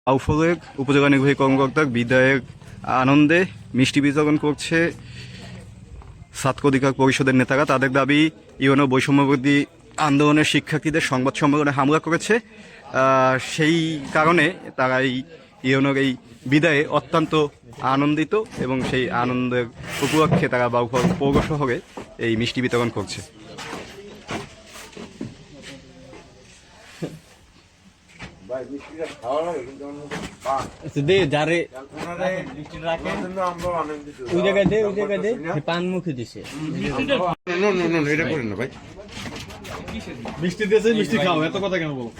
আউফলের উপজেলা নির্বাহী কর্মকর্তা বিধায়ক আনন্দে মিষ্টি বিতরণ করছে ছাত্র অধিকার পরিষদের নেতারা। তাদের দাবি ইউনো বৈষম্যবিরোধী আন্দোলনের শিক্ষার্থীদের সংবাদ সম্মেলনে হামলা করেছে, সেই কারণে তারা এই ইউনোর এই বিদায়ে অত্যন্ত আনন্দিত এবং সেই আনন্দের উপলক্ষে তারা বাউফল পৌর শহরে এই মিষ্টি বিতরণ করছে। মিষ্টি দিয়েছে, মিষ্টি খাও, এত কথা কেন বলো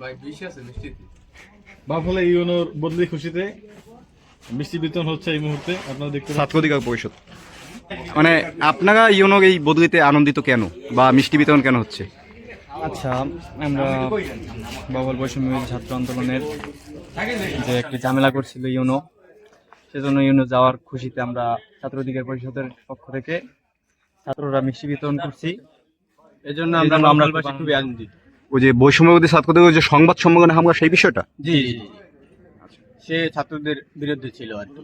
ভাই? বেশি আছে মিষ্টি। বাউফলে ইউনোর বদলি খুশিতে মিষ্টি বিতরণ হচ্ছে এই মুহূর্তে। আপনারা দেখতে ছাত্র অধিকার পরিষদ, মানে আপনারা ইউনোর এই বদলিতে আনন্দিত কেন বা মিষ্টি বিতরণ কেন হচ্ছে? আচ্ছা, আমরা বাউফল বৈষম্য ছাত্র আন্দোলনের যে একটি ঝামেলা করছিল ইউনো, সেজন্য ইউনো যাওয়ার খুশিতে আমরা ছাত্র অধিকার পরিষদের পক্ষ থেকে ছাত্ররা মিষ্টি বিতরণ করছি। এজন্য আমরা খুবই আনন্দিত। ওই যে বৈষম্যবিরোধী ছাত্রদের যে সংবাদ সম্মেলনে হামলা, সেই বিষয়টা জি সে ছাত্রদের বিরুদ্ধে ছিল আর কি,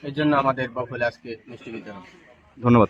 এই জন্য আমাদের বাউফলে আজকে মিষ্টি বিতরণ। ধন্যবাদ।